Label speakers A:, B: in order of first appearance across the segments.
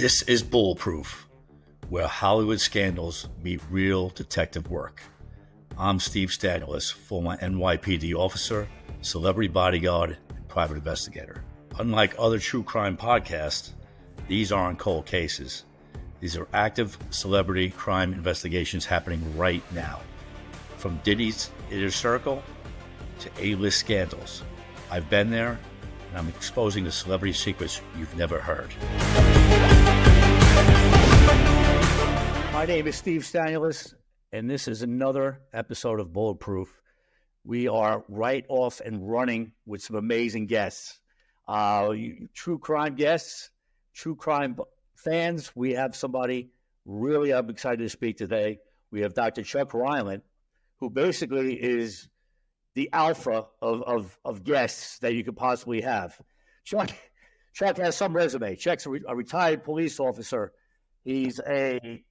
A: This is Bulletproof, where Hollywood scandals meet real detective work. I'm Steve Stanulis, former NYPD officer, celebrity bodyguard, and private investigator. Unlike other true crime podcasts, these aren't cold cases. These are active celebrity crime investigations happening right now. From Diddy's inner circle to A-list scandals. I've been there, and I'm exposing the celebrity secrets you've never heard. My name is Steve Stanulis, and this is another episode of Bulletproof. We are right off and running with some amazing guests. True crime guests, true crime fans. We have somebody really I'm excited to speak today. We have Dr. Chuck Rylant, who basically is the alpha of guests that you could possibly have. Chuck has some resume. Chuck's a retired police officer. He's a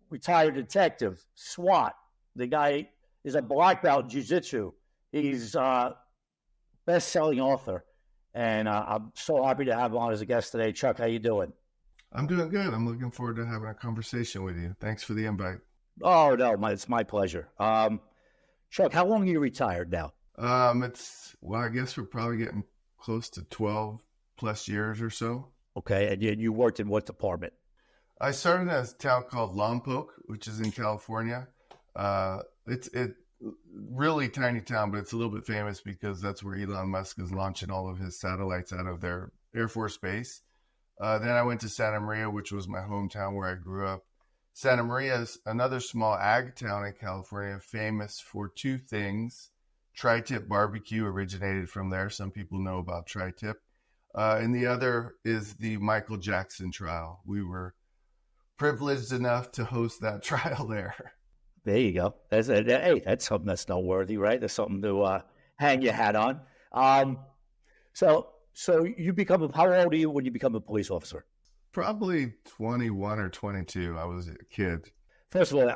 A: retired detective, SWAT. The guy is a black belt in jiu-jitsu. He's a best-selling author. And I'm so happy to have him on as a guest today. Chuck, how you doing?
B: I'm doing good. I'm looking forward to having a conversation with you. Thanks for the invite.
A: Oh, no, it's my pleasure. Chuck, how long are you retired now?
B: I guess we're probably getting close to 12 plus years or so.
A: Okay, and you worked in what department?
B: I started in a town called Lompoc, which is in California. It's really tiny town, but it's a little bit famous because that's where Elon Musk is launching all of his satellites out of their Air Force Base. Then I went to Santa Maria, which was my hometown where I grew up. Santa Maria is another small ag town in California, famous for two things. Tri-tip barbecue originated from there. Some people know about tri-tip. And the other is the Michael Jackson trial. We were privileged enough to host that trial there.
A: There you go. That's something that's noteworthy, right? That's something to hang your hat on. So you become how old are you when you become a police officer?
B: Probably 21 or 22. I was a kid.
A: First of all,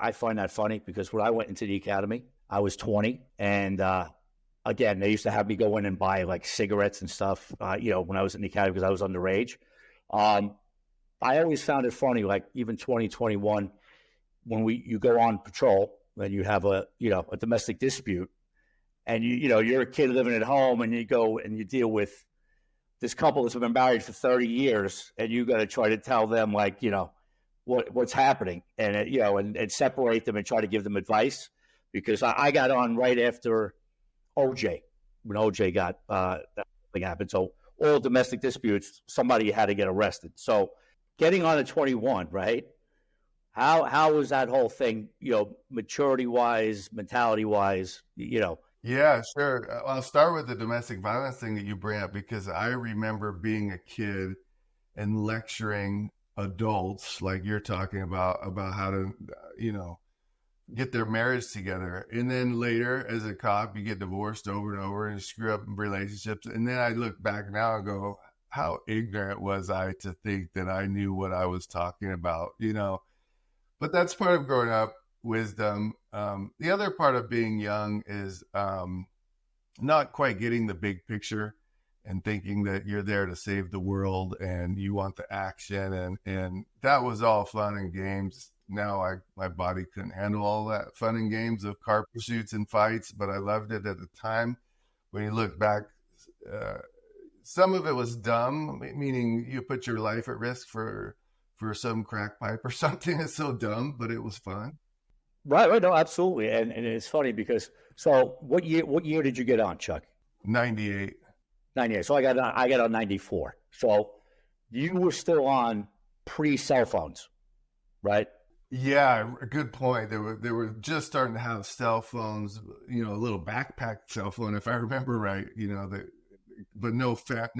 A: I find that funny because when I went into the academy, I was 20, and again, they used to have me go in and buy like cigarettes and stuff. When I was in the academy because I was underage. I always found it funny, like even 2021, when you go on patrol and you have a domestic dispute, and you're a kid living at home, and you go and you deal with this couple that's been married for 30 years, and you got to try to tell them what's happening, and and separate them and try to give them advice. Because I got on right after OJ, when OJ got that thing happened. So all domestic disputes, somebody had to get arrested. So getting on at 21, right? How was that whole thing, maturity-wise, mentality-wise,
B: Yeah, sure. I'll start with the domestic violence thing that you bring up, because I remember being a kid and lecturing adults like you're talking about how to, get their marriage together. And then later as a cop, you get divorced over and over and screw up relationships. And then I look back now and go, how ignorant was I to think that I knew what I was talking about, But that's part of growing up, wisdom. The other part of being young is not quite getting the big picture and thinking that you're there to save the world and you want the action. And that was all fun and games. Now my body couldn't handle all that fun and games of car pursuits and fights, but I loved it at the time. When you look back, some of it was dumb, meaning you put your life at risk for some crack pipe or something. It's so dumb, but it was fun.
A: Right. No, absolutely. And it's funny because, so what year did you get on, Chuck?
B: 98.
A: 98. So I got on 94. So you were still on pre-cell phones, right?
B: Yeah, good point. They were just starting to have cell phones, a little backpack cell phone, if I remember right, but no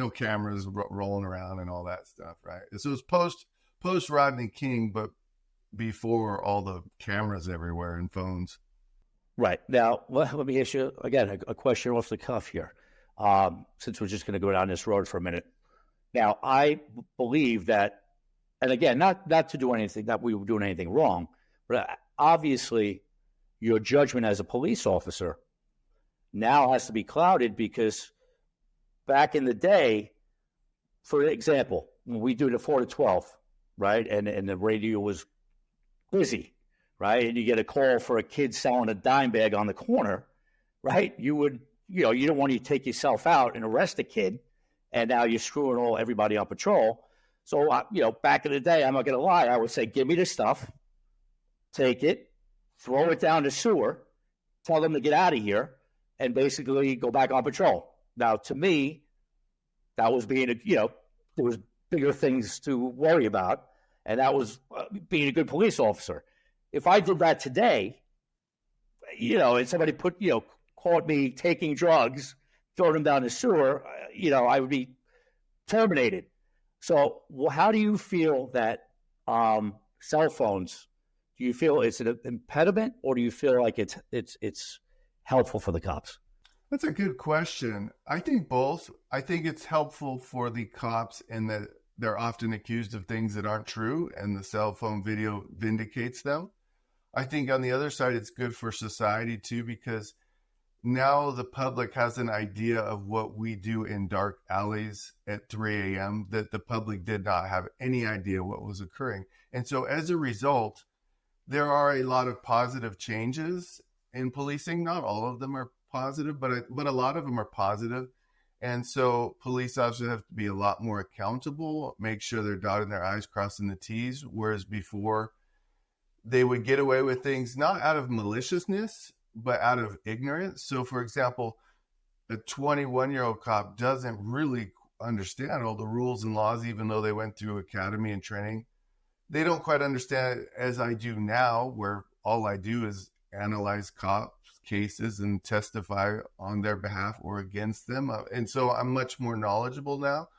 B: cameras rolling around and all that stuff, right? So it was post Rodney King, but before all the cameras everywhere and phones. Right.
A: Now, let me ask you, again, a question off the cuff here, since we're just going to go down this road for a minute. Now, I believe that, and again, not to do anything, that we were doing anything wrong, but obviously your judgment as a police officer now has to be clouded because back in the day, for example, when we do the 4 to 12, right? And the radio was busy, right? And you get a call for a kid selling a dime bag on the corner, right? You would, you don't want to take yourself out and arrest a kid, and now you're screwing everybody on patrol. So, back in the day, I'm not going to lie, I would say, give me the stuff, take it, throw it down the sewer, tell them to get out of here, and basically go back on patrol. Now, to me, that was being, there was bigger things to worry about, and that was being a good police officer. If I did that today, and somebody caught me taking drugs, throwing them down the sewer, I would be terminated. So, how do you feel that cell phones? Do you feel it's an impediment, or do you feel like it's helpful for the cops?
B: That's a good question. I think both. I think it's helpful for the cops in that they're often accused of things that aren't true, and the cell phone video vindicates them. I think on the other side, it's good for society too, because now the public has an idea of what we do in dark alleys at 3 a.m. that the public did not have any idea what was occurring. And so as a result, there are a lot of positive changes in policing. Not all of them are positive, but a lot of them are positive. And so police officers have to be a lot more accountable, make sure they're dotting their I's, crossing the T's, whereas before they would get away with things not out of maliciousness, but out of ignorance. So, for example, a 21-year-old cop doesn't really understand all the rules and laws, even though they went through academy and training. They don't quite understand it as I do now, where all I do is analyze cops' cases and testify on their behalf or against them. And so I'm much more knowledgeable now.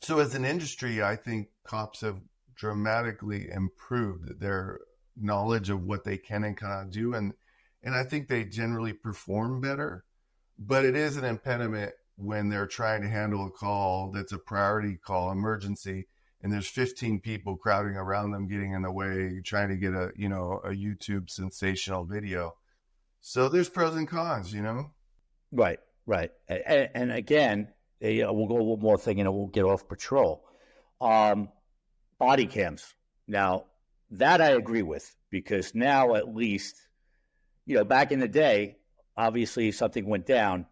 B: So as an industry, I think cops have dramatically improved their knowledge of what they can and cannot do. And I think they generally perform better, but it is an impediment when they're trying to handle a call that's a priority call, emergency, and there's 15 people crowding around them, getting in the way, trying to get a YouTube sensational video. So there's pros and cons,
A: Right. And again, we'll go one more thing and we'll get off patrol. Body cams. Now, that I agree with, because now at least, back in the day, obviously something went down.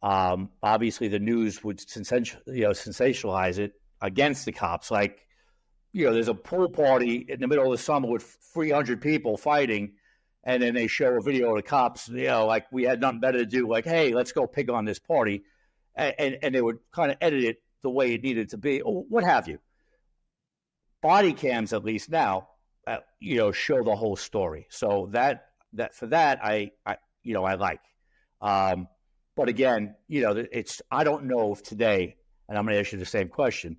A: Obviously the news would sensationalize it against the cops. Like, there's a pool party in the middle of the summer with 300 people fighting, and then they show a video of the cops, like we had nothing better to do, like, hey, let's go pig on this party. And they would kind of edit it the way it needed to be, or what have you. Body cams, at least now, show the whole story. So that I like. But again, I don't know if today, and I'm going to ask you the same question,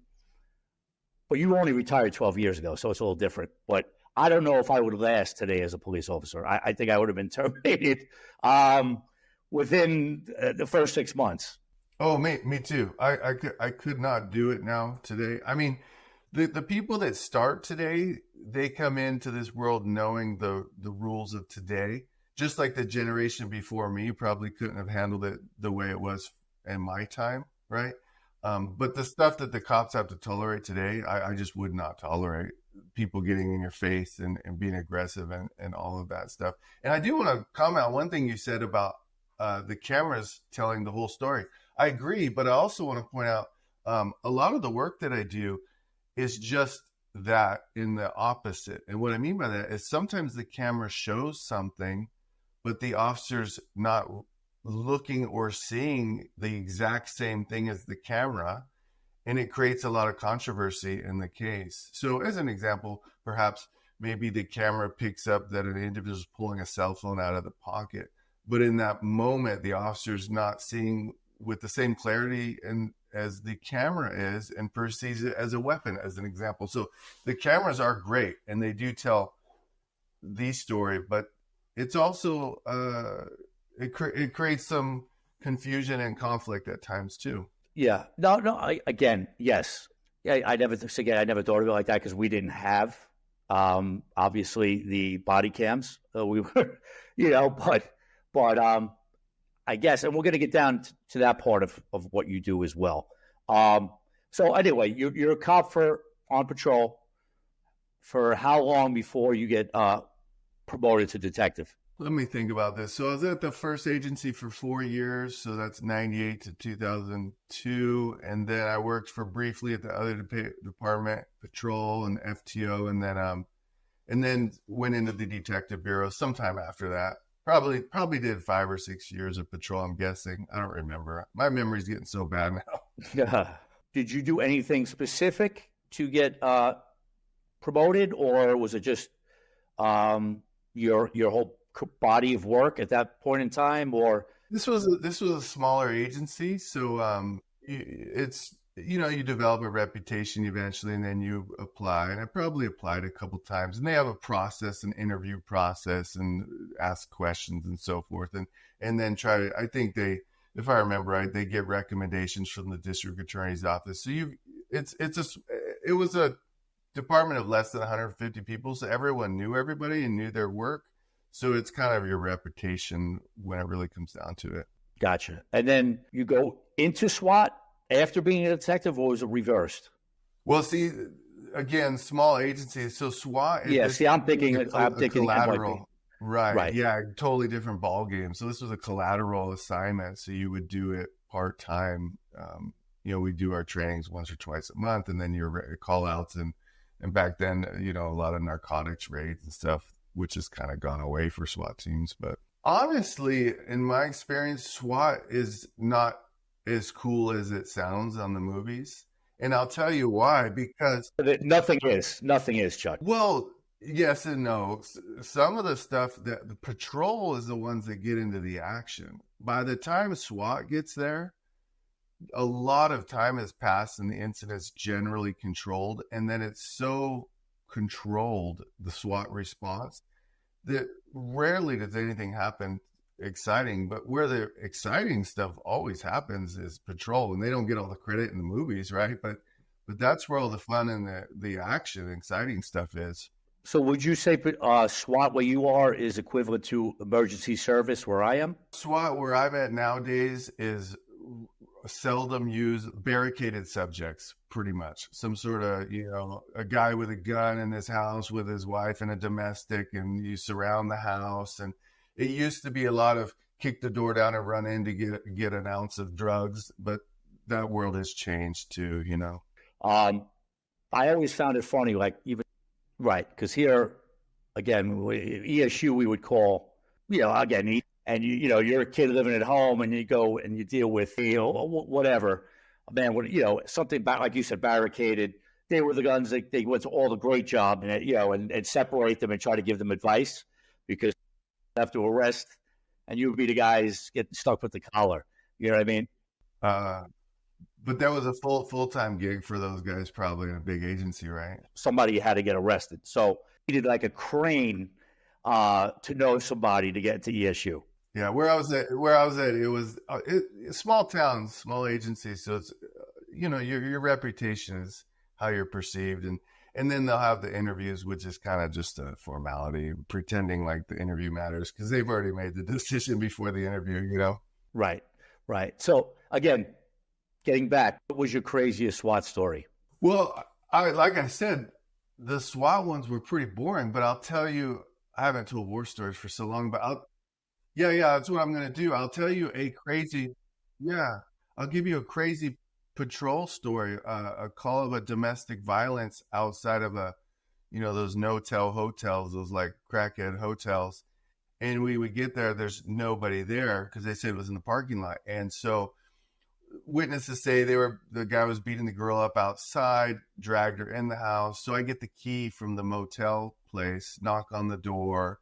A: but you only retired 12 years ago, so it's a little different. But I don't know if I would last today as a police officer. I think I would have been terminated within the first 6 months.
B: Oh, me too. I could not do it now today. I mean, the people that start today, they come into this world knowing the rules of today, just like the generation before me probably couldn't have handled it the way it was in my time, right? But the stuff that the cops have to tolerate today, I just would not tolerate. People getting in your face and being aggressive and all of that stuff. And I do want to comment on one thing you said about the cameras telling the whole story. I agree, but I also want to point out a lot of the work that I do is just that in the opposite. And what I mean by that is sometimes the camera shows something, but the officer's not looking or seeing the exact same thing as the camera, and it creates a lot of controversy in the case. So as an example, perhaps maybe the camera picks up that an individual is pulling a cell phone out of the pocket, but in that moment, the officer's not seeing with the same clarity and as the camera is, and perceives it as a weapon, as an example. So the cameras are great and they do tell the story, but it's also it creates some confusion and conflict at times too.
A: Yeah. No. Again, yes. Yeah. I never thought of it like that because we didn't have, obviously, the body cams. We were, but I guess, and we're going to get down to that part of what you do as well. So anyway, you're a cop on patrol. for how long before you get promoted to detective?
B: Let me think about this. So I was at the first agency for 4 years. So that's 98 to 2002. And then I worked for briefly at the other department, patrol and FTO. And then went into the detective bureau sometime after that. Probably did 5 or 6 years of patrol, I'm guessing. I don't remember. My memory's getting so bad now.
A: Did you do anything specific to get promoted, or was it just your whole body of work at that point in time? Or
B: this was a smaller agency, so it's, you develop a reputation eventually, and then you apply. And I probably applied a couple times, and they have a process, an interview process, and ask questions and so forth, and then try to. I think if I remember right, they get recommendations from the district attorney's office. So it was a department of less than 150 people, so everyone knew everybody and knew their work. So it's kind of your reputation when it really comes down to it.
A: Gotcha. And then you go into SWAT after being a detective, or was it reversed?
B: Well, see, again, small agencies. So SWAT.
A: Yeah. See, I'm thinking
B: collateral. Right.
A: Right.
B: Yeah. Totally different ball game. So this was a collateral assignment. So you would do it part time. We do our trainings once or twice a month, and then your call outs and back then, a lot of narcotics raids and stuff, which has kind of gone away for SWAT teams. But honestly, in my experience, SWAT is not as cool as it sounds on the movies. And I'll tell you why, because
A: nothing is, Chuck.
B: Well, yes and no. Some of the stuff that the patrol is the ones that get into the action. By the time SWAT gets there, a lot of time has passed and the incident's generally controlled. And then it's so controlled, the SWAT response, that rarely does anything happen exciting. But where the exciting stuff always happens is patrol, and they don't get all the credit in the movies, right? But that's where all the fun and the action, exciting stuff is.
A: So would you say SWAT where you are is equivalent to emergency service where I am?
B: SWAT where I'm at nowadays is seldom used, barricaded subjects, pretty much. Some sort of, a guy with a gun in his house with his wife and a domestic, and you surround the house. And it used to be a lot of kick the door down and run in to get an ounce of drugs, but that world has changed too,
A: I always found it funny, like even, right, because here, again, ESU we would call, again, and you're a kid living at home, and you go and you deal with whatever, man, something like you said, barricaded. They were the guns that they went to all the great job, and separate them and try to give them advice, because you have to arrest, and you would be the guys getting stuck with the collar. You know what I mean?
B: But that was a full-time gig for those guys, probably in a big agency, right?
A: Somebody had to get arrested, so he did like a crane to know somebody to get to ESU.
B: Yeah, where I was at, it was small towns, small agencies. So it's, your reputation is how you're perceived. And then they'll have the interviews, which is kind of just a formality, pretending like the interview matters because they've already made the decision before the interview,
A: Right. So again, getting back, what was your craziest SWAT story?
B: Well, like I said, the SWAT ones were pretty boring, but I'll tell you, I haven't told war stories for so long, but that's what I'm going to do. I'll tell you I'll give you a crazy patrol story, a call of a domestic violence outside of those no-tell hotels, those like crackhead hotels. And we would get there, there's nobody there because they said it was in the parking lot. And so witnesses say the guy was beating the girl up outside, dragged her in the house. So I get the key from the motel place, knock on the door,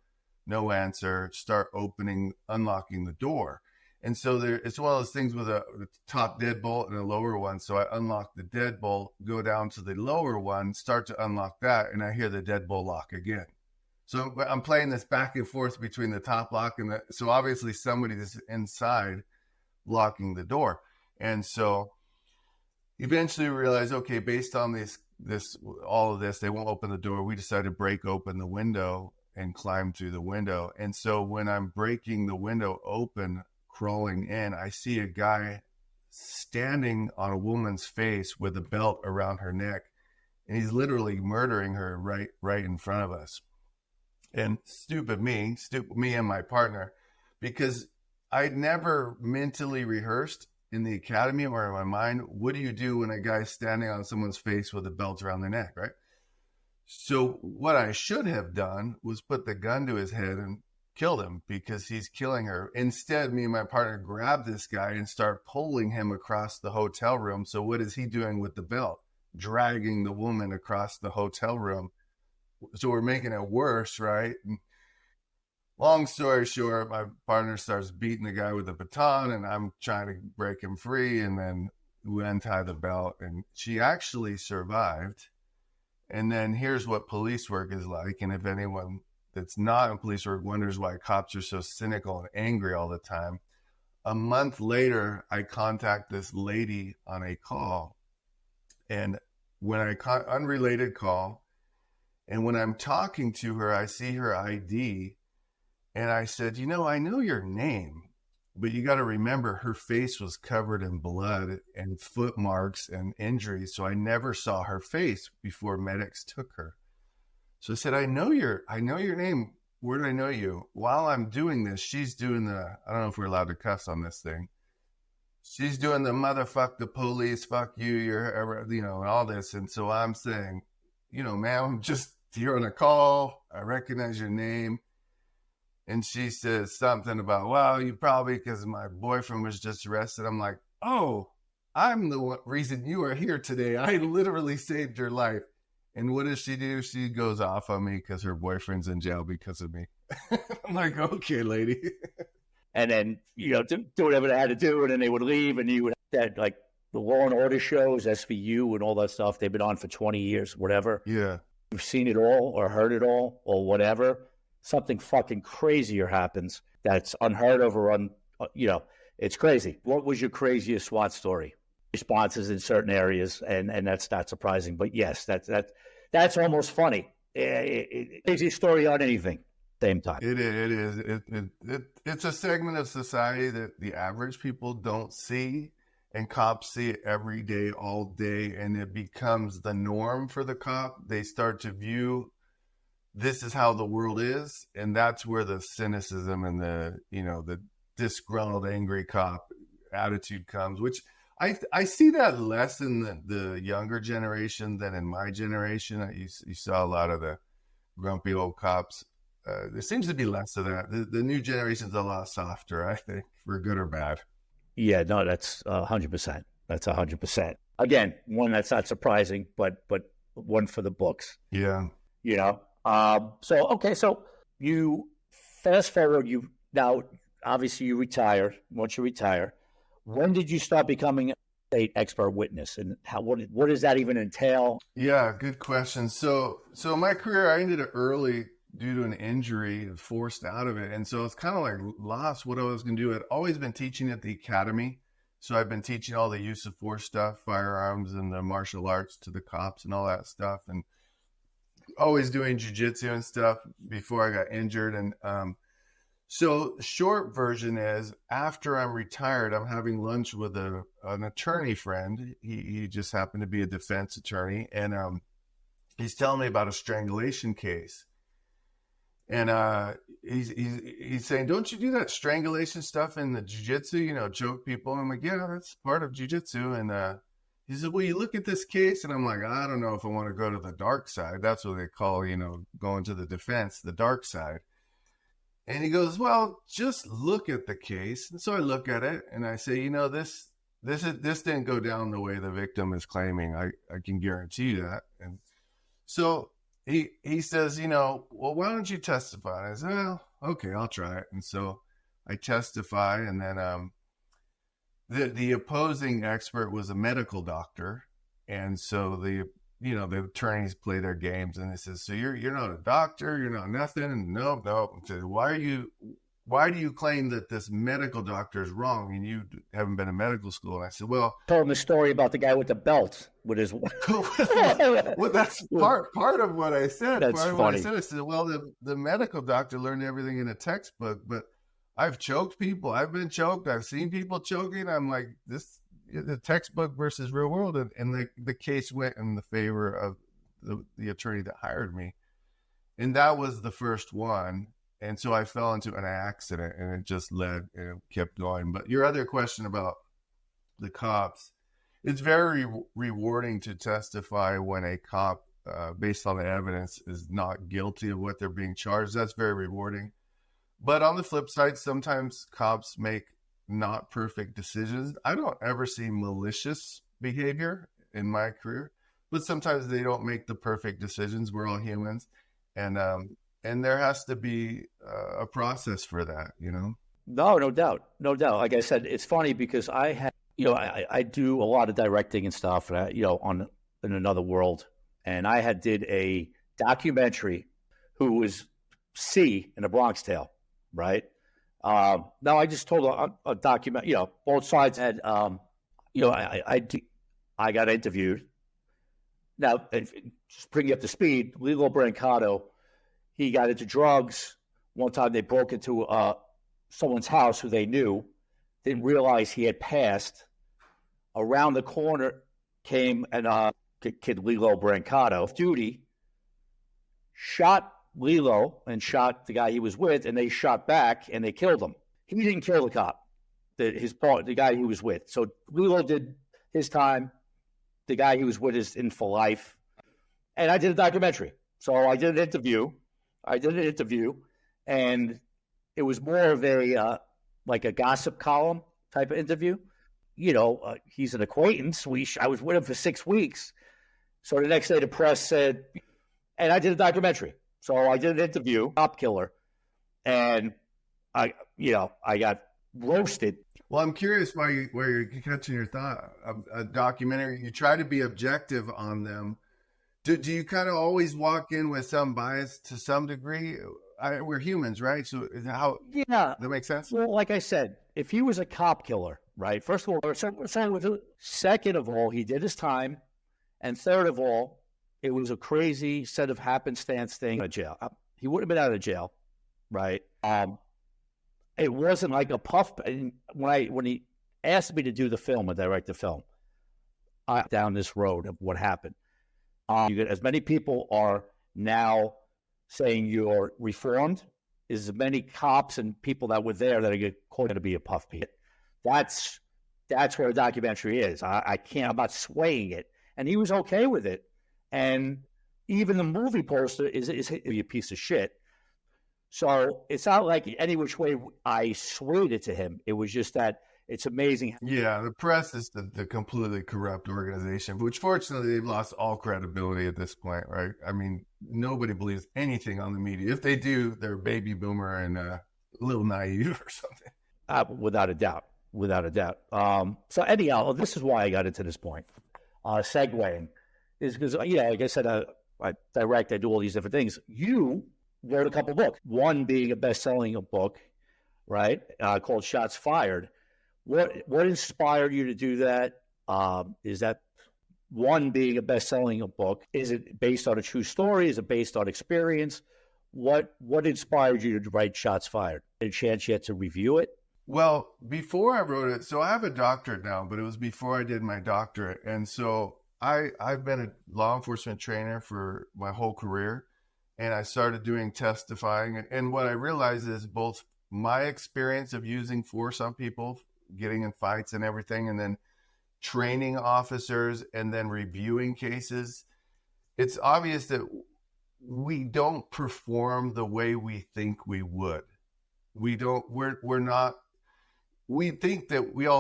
B: no answer, start unlocking the door. And so it's one of those things with a top deadbolt and a lower one. So I unlock the deadbolt, go down to the lower one, start to unlock that, and I hear the deadbolt lock again. So I'm playing this back and forth between the top lock and so obviously somebody is inside locking the door. And so eventually we realized, okay, based on all of this, they won't open the door. We decided to break open the window and climb through the window. And so when I'm breaking the window open, crawling in, I see a guy standing on a woman's face with a belt around her neck and he's literally murdering her right in front of us. And stupid me and my partner, because I'd never mentally rehearsed in the academy or in my mind, what do you do when a guy's standing on someone's face with a belt around their neck, right? So what I should have done was put the gun to his head and killed him because he's killing her. Instead, me and my partner grabbed this guy and start pulling him across the hotel room. So what is he doing with the belt? Dragging the woman across the hotel room. So we're making it worse, right? And long story short, my partner starts beating the guy with a baton, and I'm trying to break him free, and then we untie the belt, and she actually survived. And then here's what police work is like, and if anyone that's not in police work wonders why cops are so cynical and angry all the time, a month later, I contact this lady on a call, and when unrelated call, and when I'm talking to her, I see her ID, and I said, I know your name, but you got to remember her face was covered in blood and foot marks and injuries, so I never saw her face before medics took her. So I said, I know your name. Where do I know you? While I'm doing this, she's doing I don't know if we're allowed to cuss on this thing. She's doing the motherfuck the police, fuck you, and all this. And so I'm saying, ma'am, I'm just here on a call. I recognize your name. And she says something about, well, you probably, because my boyfriend was just arrested. I'm like, oh, I'm the reason you are here today. I literally saved your life. And what does she do? She goes off on me because her boyfriend's in jail because of me. I'm like, okay, lady.
A: And then, do whatever they had to do, and then they would leave, and you would have like the Law and Order shows, SVU, and all that stuff. They've been on for 20 years, whatever.
B: Yeah.
A: You've seen it all or heard it all or whatever. Something fucking crazier happens that's unheard of or it's crazy. What was your craziest SWAT story? Responses in certain areas, and that's not surprising. But yes, that's almost funny. Crazy story on anything. Same time.
B: It is. It's a segment of society that the average people don't see, and cops see it every day, all day, and it becomes the norm for the cop. They start to view this is how the world is, and that's where the cynicism and the disgruntled, angry cop attitude comes, which I see that less in the younger generation than in my generation. You saw a lot of the grumpy old cops. There seems to be less of that. The new generation's a lot softer, I think, for good or bad.
A: Yeah, no, that's 100%. That's 100%. Again, one that's not surprising, but one for the books.
B: Yeah.
A: So you fast forward. Now, obviously, you retire. Once you retire, when did you start becoming a state expert witness, and what does that even entail?
B: Yeah, good question. So my career, I ended it early due to an injury, forced out of it. And so it's kind of like lost what I was going to do. I'd always been teaching at the academy. So I've been teaching all the use of force stuff, firearms and the martial arts to the cops and all that stuff. And always doing jiu-jitsu and stuff before I got injured. And so short version is, after I'm retired, I'm having lunch with an attorney friend. He just happened to be a defense attorney. And he's telling me about a strangulation case. And he's saying, don't you do that strangulation stuff in the jiu-jitsu, choke people? And I'm like, yeah, that's part of jiu-jitsu. And he said, well, you look at this case. And I'm like, I don't know if I want to go to the dark side. That's what they call, going to the defense, the dark side. And he goes, well, just look at the case. And so I look at it and I say, this didn't go down the way the victim is claiming. I can guarantee you that. And so he says, well, why don't you testify? And I said, well, okay, I'll try it. And so I testify, and then the opposing expert was a medical doctor, and so the attorneys play their games, and they says, so you're not a doctor, you're not nothing, and no. So why do you claim that this medical doctor is wrong and you haven't been in medical school? And I said, well,
A: told him the story about the guy with the belt with his.
B: Well, that's part of what I said.
A: That's funny.
B: I said, well, the medical doctor learned everything in a textbook, but I've choked people. I've been choked. I've seen people choking. I'm like, this the textbook versus real world, and the case went in the favor of the attorney that hired me. And that was the first one. And so I fell into an accident, and it just led and it kept going. But your other question about the cops, it's very rewarding to testify when a cop, based on the evidence, is not guilty of what they're being charged. That's very rewarding. But on the flip side, sometimes cops make not perfect decisions. I don't ever see malicious behavior in my career, but sometimes they don't make the perfect decisions. We're all humans. And there has to be a process for that, you know?
A: No, no doubt. No doubt. Like I said, it's funny because I do a lot of directing and stuff, in another world. And I did a documentary who was C in a Bronx Tale, right? Now I just told a document, both sides had, I got interviewed. Now, just bring you up to speed, Lilo Brancato, he got into drugs. One time they broke into someone's house who they knew, didn't realize he had passed. Around the corner came kid Lilo Brancato, duty, shot Lilo and shot the guy he was with, and they shot back and they killed him. He didn't kill the cop, the guy he was with. So Lilo did his time. The guy he was with is in for life. And I did a documentary. So I did an interview, and it was more of like a gossip column type of interview. He's an acquaintance. I was with him for 6 weeks. So the next day the press said, and I did a documentary. So I did an interview, cop killer, and I got roasted.
B: Well, I'm curious where you're catching your thought. A documentary, you try to be objective on them. Do you kind of always walk in with some bias to some degree? We're humans, right? So that makes sense?
A: Well, like I said, if he was a cop killer, right? First of all, second of all, he did his time. And third of all, it was a crazy set of happenstance thing. Out of jail. He would have been out of jail, right? It wasn't like a puff. When he asked me to do the film and direct the film, down this road of what happened. As many people are now saying you're reformed, is as many cops and people that were there that are going to be a puff piece. That's where the documentary is. I'm not swaying it. And he was okay with it. And even the movie poster is a piece of shit. So it's not like any which way I swayed it to him. It was just that it's amazing.
B: Yeah, the press is the completely corrupt organization, which fortunately they've lost all credibility at this point, right? I mean, nobody believes anything on the media. If they do, they're baby boomer and a little naive or something.
A: Without a doubt. So anyhow, this is why I got into this point. Segueing is because, like I said, I direct, I do all these different things. You wrote a couple books, one being a best-selling book, right, called Shots Fired. What inspired you to do that? Is that one being a best-selling book? Is it based on a true story? Is it based on experience? What inspired you to write Shots Fired? Any chance yet to review it?
B: Well, before I wrote it, so I have a doctorate now, but it was before I did my doctorate. And so I've been a law enforcement trainer for my whole career, and I started doing testifying. And what I realized is both my experience of using force on people, getting in fights and everything, and then training officers and then reviewing cases, it's obvious that we don't perform the way we think we would. We all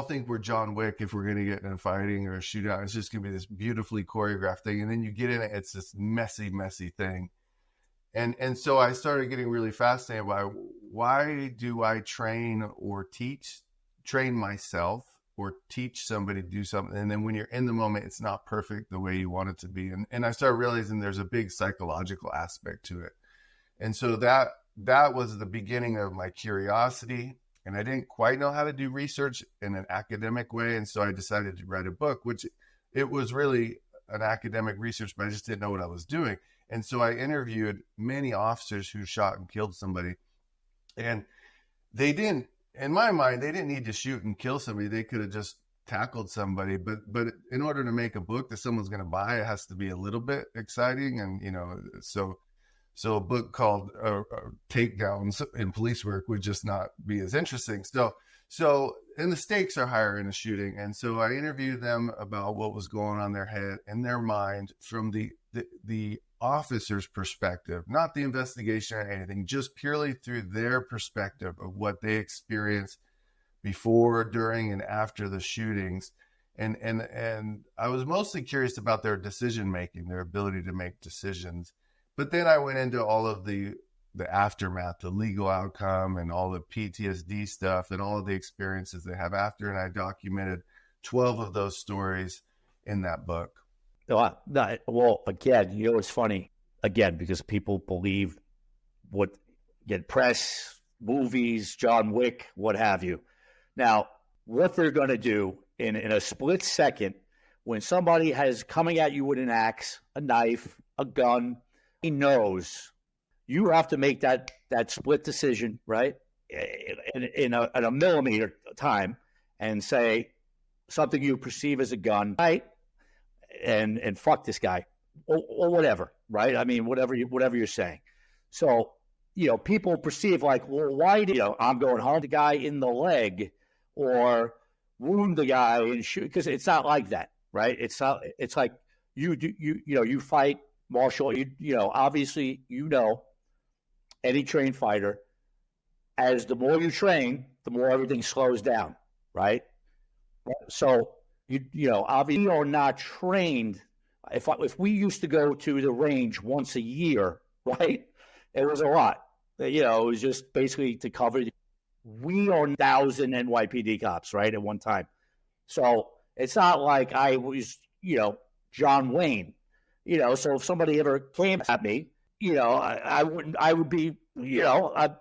B: think we're John Wick if we're going to get in a fighting or a shootout. It's just going to be this beautifully choreographed thing. And then you get in it, it's this messy thing. And so I started getting really fascinated by why do I train myself or teach somebody to do something. And then when you're in the moment, it's not perfect the way you want it to be. And I started realizing there's a big psychological aspect to it. And so that was the beginning of my curiosity. And I didn't quite know how to do research in an academic way. And so I decided to write a book, which it was really an academic research, but I just didn't know what I was doing. And so I interviewed many officers who shot and killed somebody. And they didn't, in my mind, they didn't need to shoot and kill somebody. They could have just tackled somebody, but in order to make a book that someone's going to buy, it has to be a little bit exciting. And, so a book called Takedowns in Police Work would just not be as interesting. So, and the stakes are higher in a shooting. And so I interviewed them about what was going on in their head and their mind from the officer's perspective, not the investigation or anything, just purely through their perspective of what they experienced before, during, and after the shootings. And I was mostly curious about their decision making, their ability to make decisions. But then I went into all of the aftermath, the legal outcome, and all the PTSD stuff, and all of the experiences they have after. And I documented 12 of those stories in that book.
A: Well, again, it's funny, again, because people believe what get press, movies, John Wick, what have you. Now, what they're going to do in a split second, when somebody has coming at you with an axe, a knife, a gun, he knows you have to make that split decision, right, in a millimeter time, and say something you perceive as a gun, right, and fuck this guy, or whatever, right? I mean, whatever you're saying. So, people perceive like, well, why do I'm going home the guy in the leg or wound the guy and shoot? Because it's not like that, right? It's not. It's like you fight martial. Obviously, any trained fighter, as the more you train, the more everything slows down, right? So obviously you are not trained. If we used to go to the range once a year, right, it was a lot. It was just basically to cover. We are 1,000 NYPD cops, right, at one time. So it's not like I was, John Wayne, So if somebody ever came at me, I would be, I'd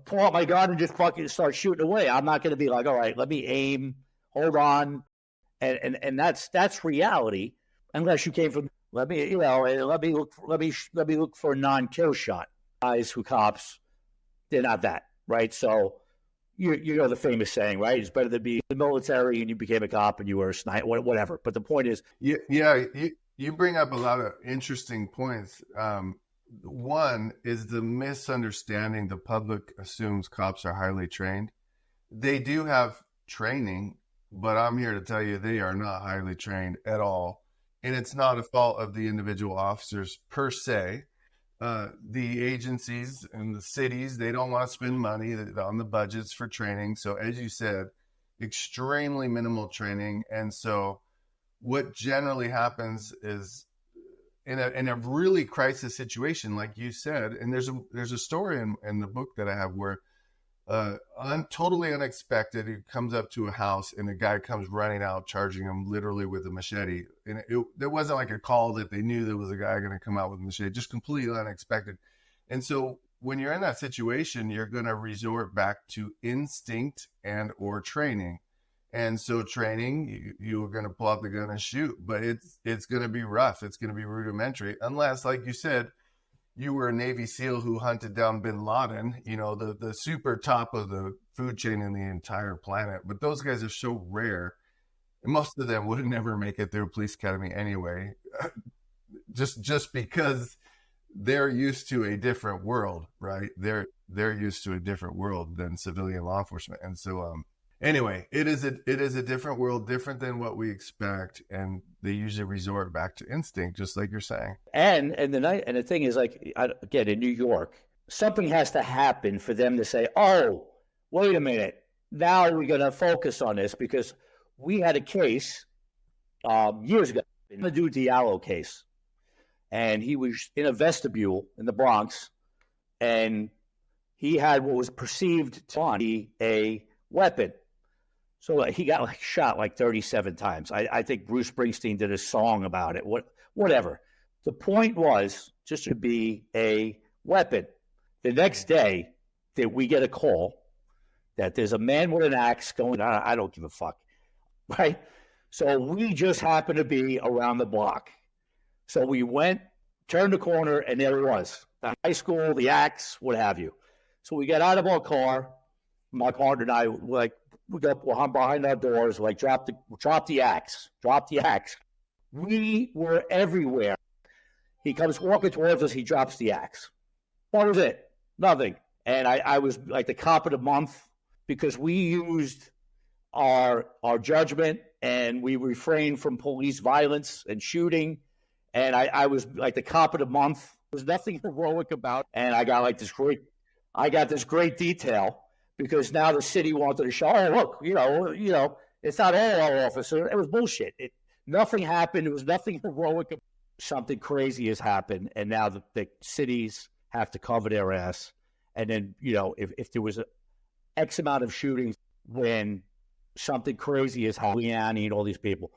A: pull out my gun and just fucking start shooting away. I'm not going to be like, all right, let me aim, hold on. And that's reality, unless you came from, let me look for a non-kill shot. Guys who cops, they're not that, right? So you know the famous saying, right? It's better to be in the military and you became a cop and you were a sniper, whatever. But the point is,
B: you bring up a lot of interesting points. One is the misunderstanding. The public assumes cops are highly trained. They do have training, but I'm here to tell you they are not highly trained at all. And it's not a fault of the individual officers per se. The agencies and the cities, they don't want to spend money on the budgets for training. So as you said, extremely minimal training. And so what generally happens is in a really crisis situation, like you said, and there's a story in the book that I have where totally unexpected, he comes up to a house and a guy comes running out, charging him literally with a machete. And there wasn't like a call that they knew there was a guy going to come out with a machete, just completely unexpected. And so when you're in that situation, you're going to resort back to instinct and or training. And so training, you're going to pull out the gun and shoot, but it's going to be rough. It's going to be rudimentary, unless, like you said, you were a Navy SEAL who hunted down bin Laden, the super top of the food chain in the entire planet. But those guys are so rare. And most of them would never make it through police academy anyway, just because they're used to a different world, right? They're used to a different world than civilian law enforcement. And so, anyway, it is a different world, different than what we expect, and they usually resort back to instinct, just like you're saying.
A: And the thing is, like, again, in New York, something has to happen for them to say, "Oh, wait a minute, now we're going to focus on this," because we had a case years ago, the dude Diallo case, and he was in a vestibule in the Bronx, and he had what was perceived to be a weapon. So he got shot 37 times. I think Bruce Springsteen did a song about it. Whatever. The point was just to be a weapon. The next day, we get a call that there's a man with an axe going on. I don't give a fuck, right? So we just happened to be around the block. So we went, turned the corner, and there it was. The high school, the axe, what have you. So we got out of our car. My partner and I we're behind our doors, like drop the axe. We were everywhere. He comes walking towards us. He drops the axe. What was it? Nothing. And I was like the cop of the month because we used our judgment and we refrained from police violence and shooting. And I was like the cop of the month. There was nothing heroic about. And I got this great detail because now the city wanted to show, oh, look, it's not all our officer. It was bullshit. Nothing happened. There was nothing heroic. Something crazy has happened. And now the cities have to cover their ass. And then, if there was X amount of shootings when something crazy is happening, and all these people,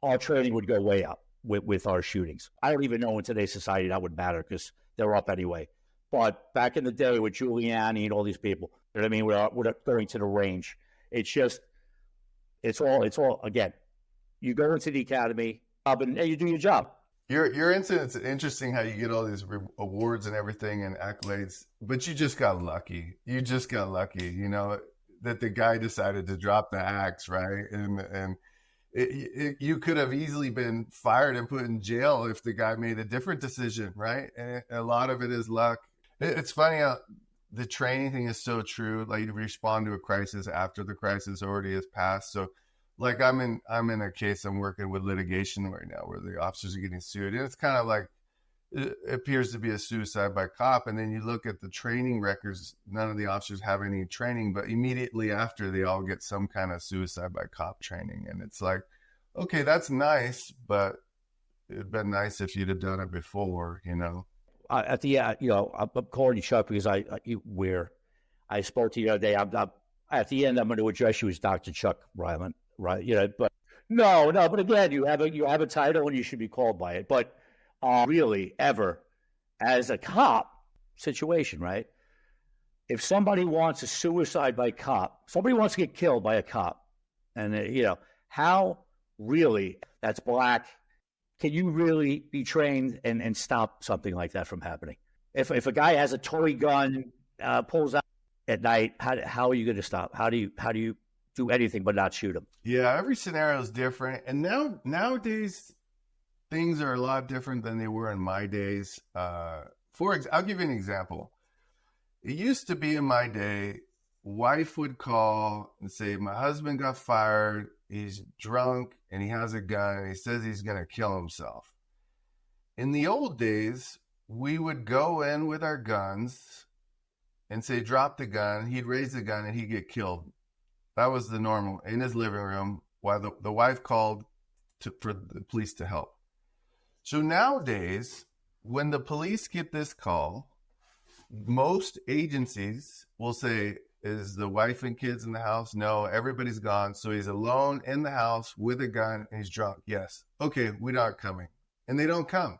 A: our training would go way up with our shootings. I don't even know in today's society that would matter because they're up anyway. But back in the day with Giuliani and all these people, you know what I mean? We're going to the range. It's all, again, you go into the academy and you do your job.
B: Your incident's interesting how you get all these awards and everything and accolades, but you just got lucky. You just got lucky, that the guy decided to drop the axe, right? And you could have easily been fired and put in jail if the guy made a different decision, right? And a lot of it is luck. It's funny how the training thing is so true. Like you respond to a crisis after the crisis already has passed. So like I'm in a case I'm working with litigation right now where the officers are getting sued. And it's kind of like, it appears to be a suicide by cop. And then you look at the training records, none of the officers have any training, but immediately after they all get some kind of suicide by cop training. And it's like, okay, that's nice, but it'd been nice if you'd have done it before,
A: At the end, I'm calling you Chuck because I spoke to you the other day. At the end, I'm going to address you as Dr. Chuck Rylant, right? But no. But again, you have a title and you should be called by it. But really, ever as a cop situation, right? If somebody wants a suicide by cop, somebody wants to get killed by a cop, and how really that's black. Can you really be trained and stop something like that from happening? If a guy has a toy gun, pulls out at night, how are you going to stop? How do you do anything but not shoot him?
B: Yeah, every scenario is different, and nowadays things are a lot different than they were in my days. I'll give you an example. It used to be in my day, wife would call and say, "My husband got fired. He's drunk and he has a gun and he says he's going to kill himself." In the old days, we would go in with our guns and say, "Drop the gun." He'd raise the gun and he'd get killed. That was the normal in his living room while the wife called for the police to help. So nowadays, when the police get this call, most agencies will say, "Is the wife and kids in the house?" "No, everybody's gone." So he's alone in the house with a gun and he's drunk. "Yes." "Okay, we're not coming." And they don't come.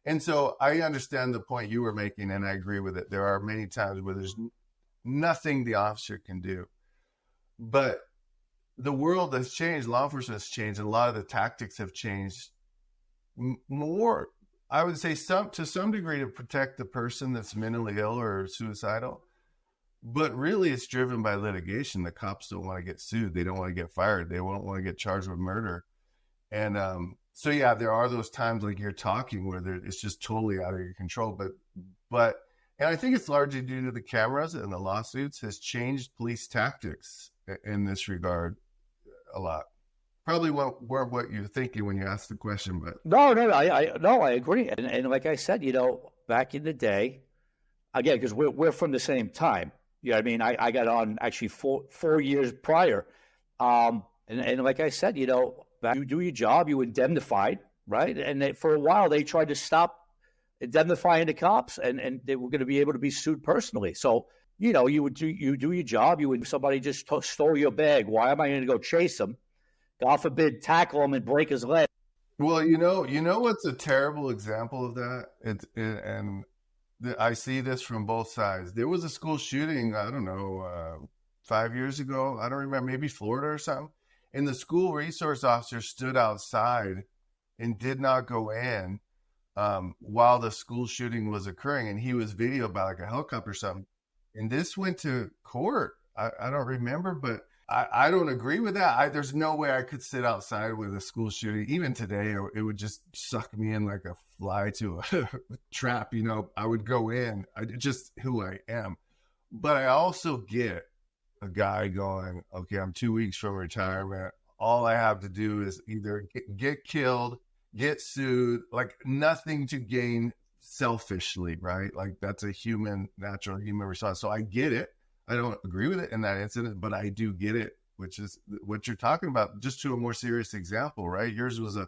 B: And so I understand the point you were making and I agree with it. There are many times where there's nothing the officer can do. But the world has changed. Law enforcement has changed. And a lot of the tactics have changed more, I would say, to some degree to protect the person that's mentally ill or suicidal. But really, it's driven by litigation. The cops don't want to get sued. They don't want to get fired. They won't want to get charged with murder. And so, yeah, there are those times like you're talking where it's just totally out of your control. But and I think it's largely due to the cameras and the lawsuits has changed police tactics in this regard a lot. Probably weren't what you're thinking when you asked the question, but
A: I agree. And like I said, back in the day, again, because we're from the same time. You know what I mean? I got on actually 4 years prior. And like I said, you do your job, you indemnified, right? And for a while, they tried to stop indemnifying the cops, and they were going to be able to be sued personally. So, you do your job. Somebody just stole your bag. Why am I going to go chase them? God forbid, tackle him and break his leg.
B: Well, what's a terrible example of that? I see this from both sides. There was a school shooting, I don't know, 5 years ago. I don't remember, maybe Florida or something. And the school resource officer stood outside and did not go in while the school shooting was occurring. And he was videoed by like a helicopter or something. And this went to court. I don't remember, but I don't agree with that. There's no way I could sit outside with a school shooting, even today, or it would just suck me in like a fly to a trap. You know, I would go in. Just who I am. But I also get a guy going, okay, I'm 2 weeks from retirement. All I have to do is either get killed, get sued, like nothing to gain selfishly, right? Like that's a natural human response. So I get it. I don't agree with it in that incident, but I do get it, which is what you're talking about, just to a more serious example, right? Yours was a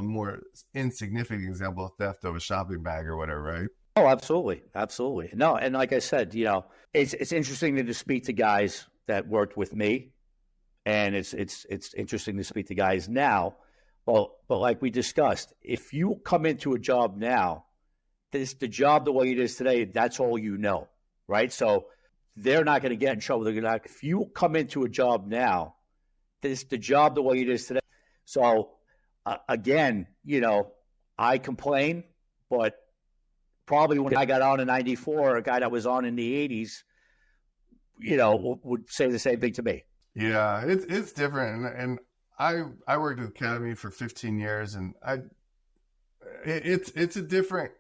B: more insignificant example of theft of a shopping bag or whatever, right?
A: Oh, absolutely. Absolutely. No, and like I said, it's interesting to speak to guys that worked with me, and it's interesting to speak to guys now. Well, but like we discussed, if you come into a job now, this the job the way it is today, that's all you know, right? So they're not going to get in trouble. They're going to, if you come into a job now, this the job the way it is today. So again, I complain, but probably when I got on in '94, a guy that was on in the '80s, would say the same thing to me.
B: Yeah, it's different, and I worked at the Academy for 15 years, and it's a different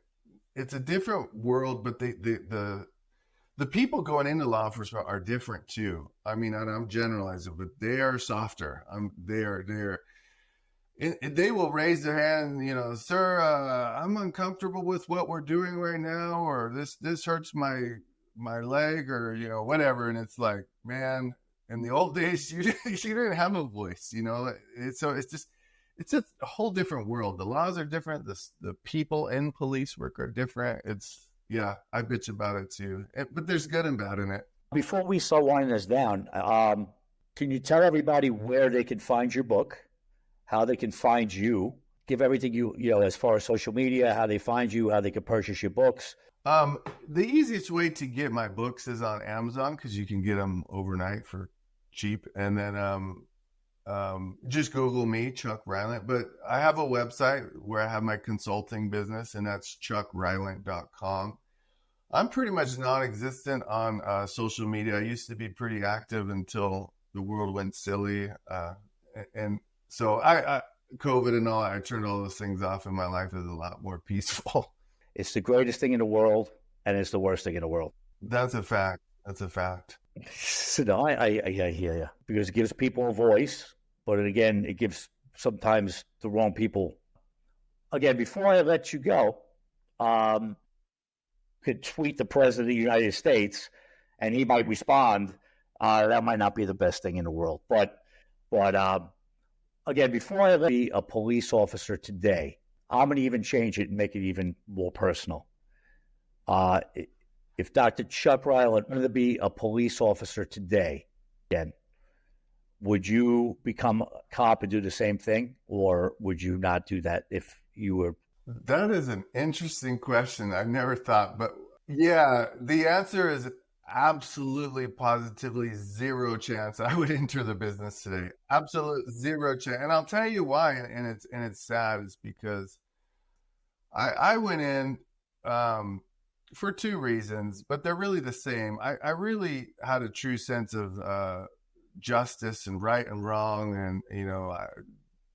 B: world, but the people going into law enforcement are different too. I mean, I'm generalizing, but they are softer. They will raise their hand, sir, I'm uncomfortable with what we're doing right now, or this hurts my leg, or whatever. And it's like, man, in the old days, you didn't have a voice, it's a whole different world. The laws are different. The people in police work are different. Yeah, I bitch about it too, but there's good and bad in it.
A: Before we start winding this down, can you tell everybody where they can find your book, how they can find you, give everything as far as social media, how they find you, how they can purchase your books?
B: The easiest way to get my books is on Amazon, because you can get them overnight for cheap, and then just Google me, Chuck Rylant. But I have a website where I have my consulting business, and that's chuckrylant.com. I'm pretty much non-existent on social media. I used to be pretty active until the world went silly. And so I COVID and all, I turned all those things off, and my life is a lot more peaceful.
A: It's the greatest thing in the world, and it's the worst thing in the world.
B: That's a fact.
A: So no, I hear you, because it gives people a voice, but again, it gives sometimes the wrong people. Again, before I let you go, could tweet the president of the United States, and he might respond. That might not be the best thing in the world, but again, before I let you be a police officer today, I'm going to even change it and make it even more personal. If Dr. Chuck Rylant wanted to be a police officer today, again, would you become a cop and do the same thing, or would you not do that if you were?
B: That is an interesting question. I've never thought, but yeah, the answer is absolutely, positively zero chance I would enter the business today. Absolute zero chance. And I'll tell you why. And it's sad, is because I went in for two reasons, but they're really the same. I really had a true sense of justice and right and wrong, and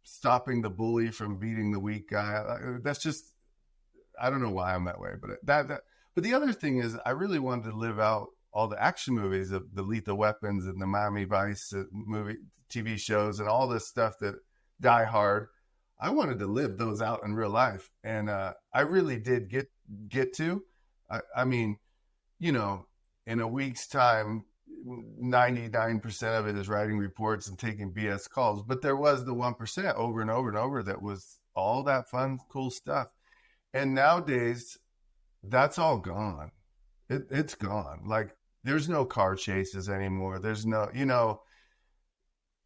B: stopping the bully from beating the weak guy. That's just, I don't know why I'm that way, but but the other thing is, I really wanted to live out all the action movies of the Lethal Weapons and the Miami Vice movie, TV shows, and all this stuff that Die Hard. I wanted to live those out in real life, and I really did get to. I mean, in a week's time, 99% of it is writing reports and taking BS calls, but there was the 1% over and over and over that was all that fun, cool stuff. And nowadays, that's all gone. It's gone. Like, there's no car chases anymore. There's no,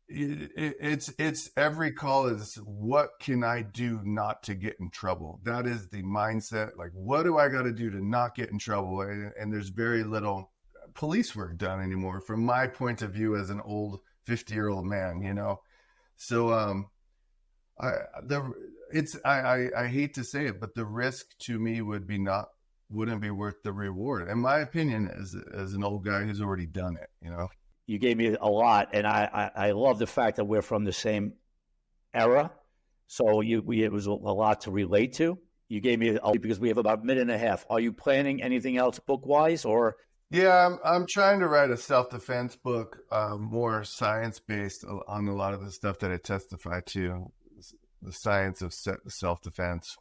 B: it's every call is, what can I do not to get in trouble? That is the mindset. Like, what do I got to do to not get in trouble? And there's very little police work done anymore, from my point of view as an old 50-year-old man, So I hate to say it, but the risk to me wouldn't be worth the reward, in my opinion, as an old guy who's already done it,
A: You gave me a lot, and I love the fact that we're from the same era. So it was a lot to relate to. You gave me because we have about a minute and a half. Are you planning anything else book wise, or?
B: Yeah, I'm trying to write a self-defense book, more science-based on a lot of the stuff that I testify to, the science of self-defense.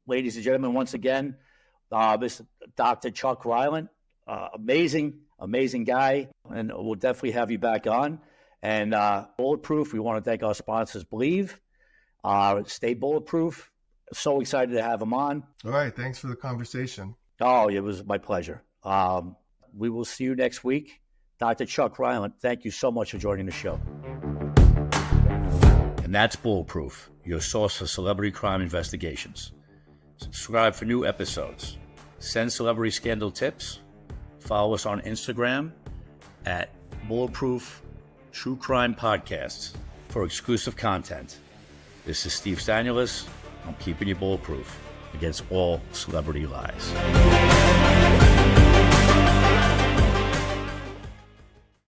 A: Ladies and gentlemen, once again, Mr. Dr. Chuck Rylant, amazing guy, and we'll definitely have you back on. And Bulletproof, we want to thank our sponsors, Believe, Stay Bulletproof. So excited to have him on.
B: All right, thanks for the conversation.
A: Oh, it was my pleasure. We will see you next week. Dr. Chuck Rylant, thank you so much for joining the show. And that's Bulletproof, your source for celebrity crime investigations. Subscribe for new episodes. Send celebrity scandal tips. Follow us on Instagram at Bulletproof True Crime Podcasts for exclusive content. This is Steve Stanulis. I'm keeping you bulletproof against all celebrity lies.